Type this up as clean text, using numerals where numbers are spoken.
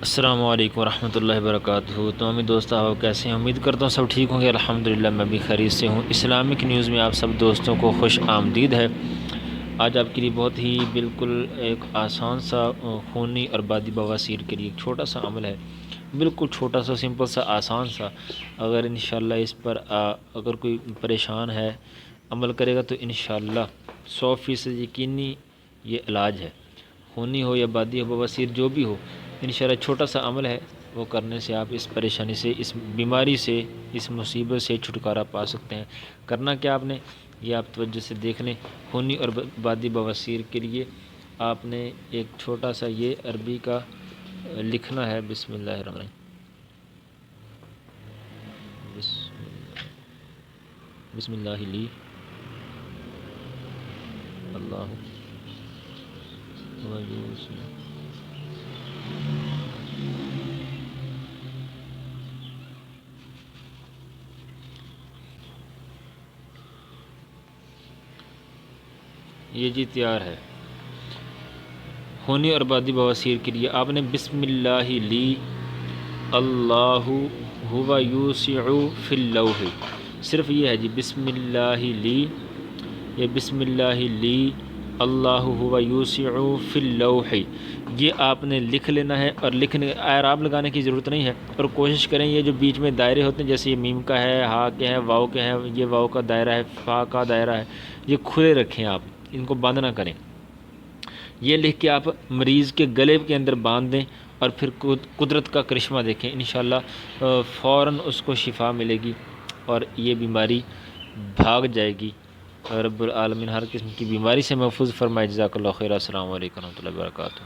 السلام علیکم ورحمۃ اللہ وبرکاتہ۔ تو امی دوست آپ کیسے ہیں؟ امید کرتا ہوں سب ٹھیک ہوں گے۔ الحمدللہ میں بھی خیریت سے ہوں۔ اسلامک نیوز میں آپ سب دوستوں کو خوش آمدید ہے۔ آج آپ کے لیے بہت ہی بالکل ایک آسان سا خونی اور بادی بواسیر کے لیے ایک چھوٹا سا عمل ہے، بالکل چھوٹا سا، سمپل سا، آسان سا۔ اگر انشاءاللہ اس پر اگر کوئی پریشان ہے، عمل کرے گا تو انشاءاللہ 100% یقینی یہ علاج ہے۔ خونی ہو یا بادی ہو، بواسیر جو بھی ہو، انشاءاللہ چھوٹا سا عمل ہے، وہ کرنے سے آپ اس پریشانی سے، اس بیماری سے، اس مصیبت سے چھٹکارا پا سکتے ہیں۔ کرنا کیا آپ نے، یہ آپ توجہ سے دیکھ لیں۔ خونی اور بادی بواسیر کے لیے آپ نے ایک چھوٹا سا یہ عربی کا لکھنا ہے۔ بسم اللہ الرحمن الرحیم، بسم اللہ لی اللہ یہ جی تیار ہے۔ خونی اور بادی بواسیر کے لیے آپ نے بسم اللہ لی اللہ ہوا یوسع فی اللوح، صرف یہ ہے جی، بسم اللہ لی، یہ بسم اللہ لی اللہ ہوا یوسع فی اللوح، یہ آپ نے لکھ لینا ہے۔ اور لکھنے اعراب لگانے کی ضرورت نہیں ہے، اور کوشش کریں یہ جو بیچ میں دائرے ہوتے ہیں، جیسے یہ میم کا ہے، ہا کے ہے، واؤ کے ہے، یہ واؤ کا دائرہ ہے، فا کا دائرہ ہے، یہ کھلے رکھیں، آپ ان کو بند نہ کریں۔ یہ لکھ کے آپ مریض کے گلے کے اندر باندھ دیں، اور پھر قدرت کا کرشمہ دیکھیں، انشاءاللہ فوراً اس کو شفا ملے گی اور یہ بیماری بھاگ جائے گی۔ رب العالمین ہر قسم کی بیماری سے محفوظ فرمائے۔ جزاک اللہ خیر۔ السلام علیکم ورحمۃ اللہ وبرکاتہ۔